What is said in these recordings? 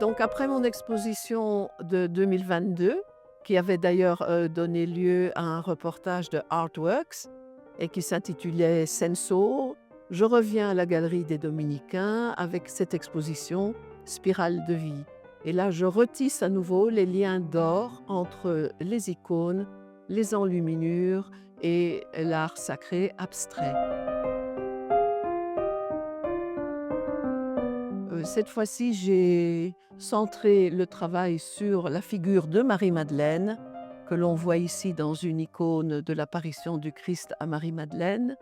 Donc après mon exposition de 2022, qui avait d'ailleurs donné lieu à un reportage de Artworks et qui s'intitulait Senso, je reviens à la Galerie des Dominicains avec cette exposition Spirale de vie. Et là, je retisse à nouveau les liens d'or entre les icônes, les enluminures et l'art sacré abstrait. Cette fois-ci, j'ai centré le travail sur la figure de Marie-Madeleine, que l'on voit ici dans une icône de l'apparition du Christ à Marie-Madeleine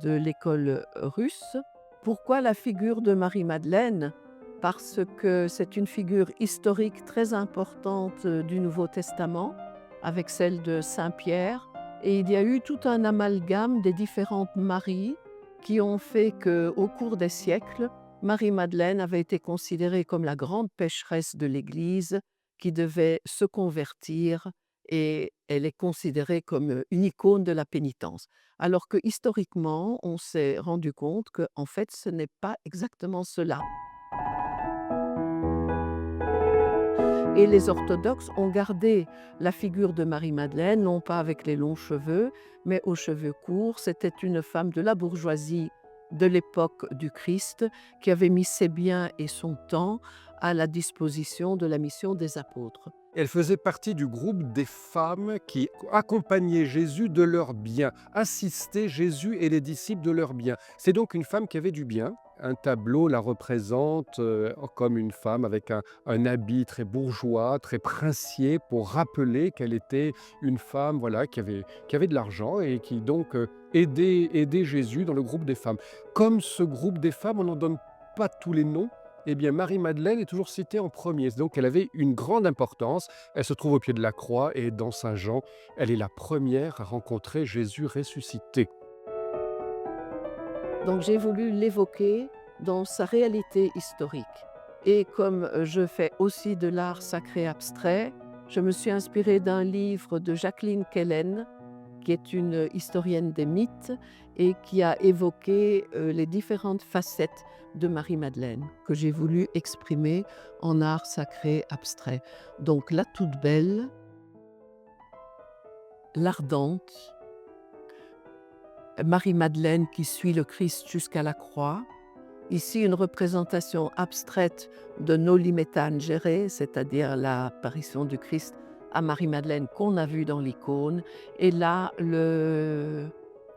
de l'école russe. Pourquoi la figure de Marie-Madeleine? Parce que c'est une figure historique très importante du Nouveau Testament, avec celle de Saint-Pierre. Et il y a eu tout un amalgame des différentes Maries qui ont fait qu'au cours des siècles, Marie-Madeleine avait été considérée comme la grande pécheresse de l'Église qui devait se convertir, et elle est considérée comme une icône de la pénitence. Alors que historiquement, on s'est rendu compte que en fait, ce n'est pas exactement cela. Et les orthodoxes ont gardé la figure de Marie-Madeleine, non pas avec les longs cheveux, mais aux cheveux courts. C'était une femme de la bourgeoisie de l'époque du Christ qui avait mis ses biens et son temps à la disposition de la mission des apôtres. Elle faisait partie du groupe des femmes qui accompagnaient Jésus de leurs biens, assistaient Jésus et les disciples de leurs biens. C'est donc une femme qui avait du bien. Un tableau la représente comme une femme avec un habit très bourgeois, très princier, pour rappeler qu'elle était une femme voilà, qui avait de l'argent et qui donc aidait Jésus dans le groupe des femmes. Comme ce groupe des femmes, on n'en donne pas tous les noms. Eh bien, Marie-Madeleine est toujours citée en premier. Donc, elle avait une grande importance. Elle se trouve au pied de la croix et dans Saint Jean, elle est la première à rencontrer Jésus ressuscité. Donc j'ai voulu l'évoquer dans sa réalité historique. Et comme je fais aussi de l'art sacré abstrait, je me suis inspirée d'un livre de Jacqueline Kellen, qui est une historienne des mythes et qui a évoqué les différentes facettes de Marie-Madeleine que j'ai voulu exprimer en art sacré abstrait. Donc la toute belle, l'ardente, Marie-Madeleine qui suit le Christ jusqu'à la croix. Ici, une représentation abstraite de Noli Me Tangere, c'est-à-dire l'apparition du Christ à Marie-Madeleine qu'on a vu dans l'icône. Et là,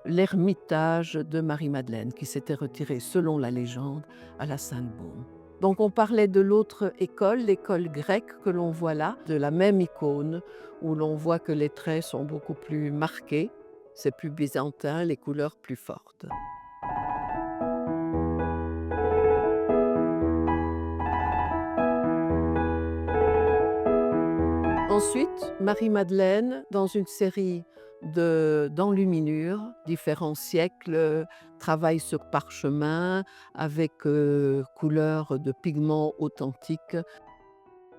l'ermitage de Marie-Madeleine qui s'était retiré, selon la légende, à la Sainte-Baume. Donc on parlait de l'autre école, l'école grecque que l'on voit là, de la même icône, où l'on voit que les traits sont beaucoup plus marqués, c'est plus byzantin, les couleurs plus fortes. Ensuite, Marie-Madeleine, dans une série d'enluminures, différents siècles, travaille sur parchemin avec couleurs de pigments authentiques.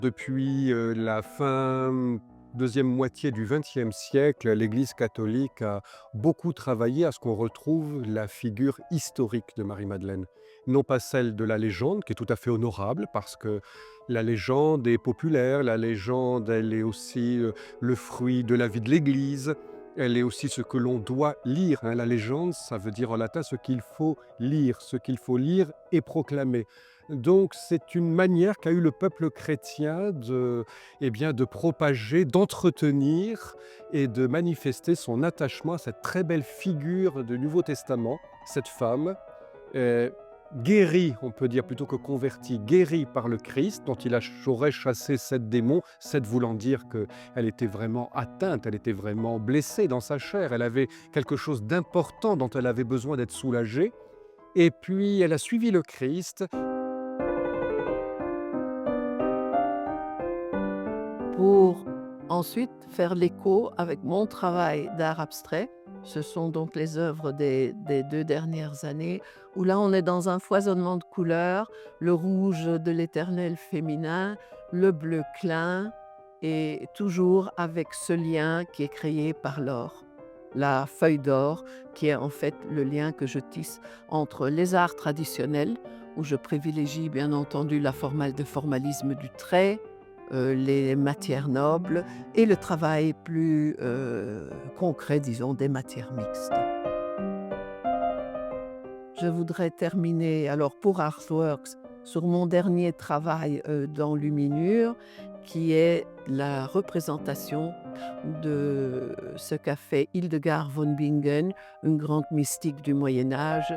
Depuis la fin deuxième moitié du XXe siècle, l'Église catholique a beaucoup travaillé à ce qu'on retrouve la figure historique de Marie-Madeleine. Non pas celle de la légende, qui est tout à fait honorable, parce que la légende est populaire, la légende, elle est aussi le fruit de la vie de l'Église, elle est aussi ce que l'on doit lire. La légende, ça veut dire en latin ce qu'il faut lire et proclamer. Donc c'est une manière qu'a eu le peuple chrétien de propager, d'entretenir et de manifester son attachement à cette très belle figure du Nouveau Testament, cette femme euh, guérie, on peut dire plutôt que convertie, guérie par le Christ, dont il aurait chassé 7 démons, 7 voulant dire qu'elle était vraiment atteinte, elle était vraiment blessée dans sa chair, elle avait quelque chose d'important dont elle avait besoin d'être soulagée. Et puis elle a suivi le Christ. Pour ensuite faire l'écho avec mon travail d'art abstrait. Ce sont donc les œuvres des 2 dernières années, où là on est dans un foisonnement de couleurs, le rouge de l'éternel féminin, le bleu clin, et toujours avec ce lien qui est créé par l'or. La feuille d'or, qui est en fait le lien que je tisse entre les arts traditionnels, où je privilégie bien entendu le formalisme du trait, les matières nobles et le travail plus concret, disons, des matières mixtes. Je voudrais terminer alors pour Artworks sur mon dernier travail dans Luminure, qui est la représentation de ce qu'a fait Hildegard von Bingen, une grande mystique du Moyen Âge.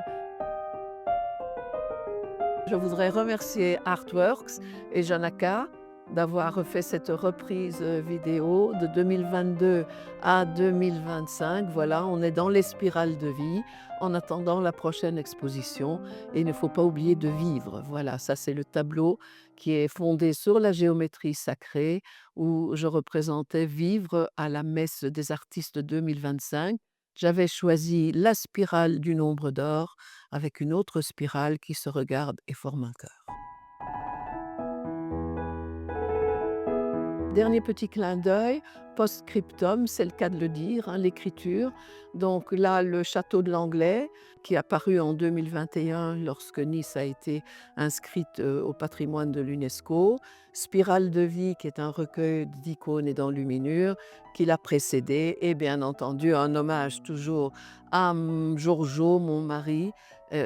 Je voudrais remercier Artworks et Janaka d'avoir fait cette reprise vidéo de 2022 à 2025. Voilà, on est dans les spirales de vie en attendant la prochaine exposition. Et il ne faut pas oublier de vivre. Voilà, ça c'est le tableau qui est fondé sur la géométrie sacrée où je représentais Vivre à la messe des artistes 2025. J'avais choisi la spirale du nombre d'or avec une autre spirale qui se regarde et forme un cœur. Dernier petit clin d'œil, post-scriptum, c'est le cas de le dire, hein, l'écriture. Donc là, le château de l'Anglais, qui est apparu en 2021 lorsque Nice a été inscrite au patrimoine de l'UNESCO. Spirale de vie, qui est un recueil d'icônes et d'enluminures, qui l'a précédé. Et bien entendu, un hommage toujours à Giorgio, mon mari.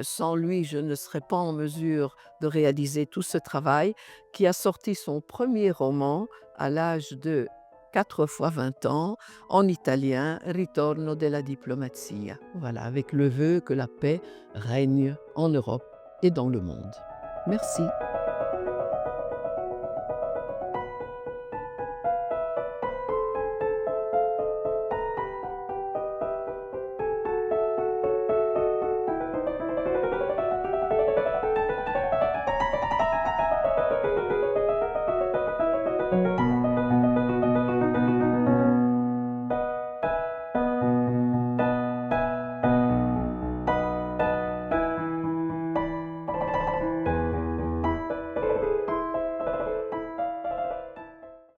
Sans lui, je ne serais pas en mesure de réaliser tout ce travail, qui a sorti son premier roman à l'âge de 4 fois 20 ans, en italien, Ritorno della diplomazia. Voilà, avec le vœu que la paix règne en Europe et dans le monde. Merci.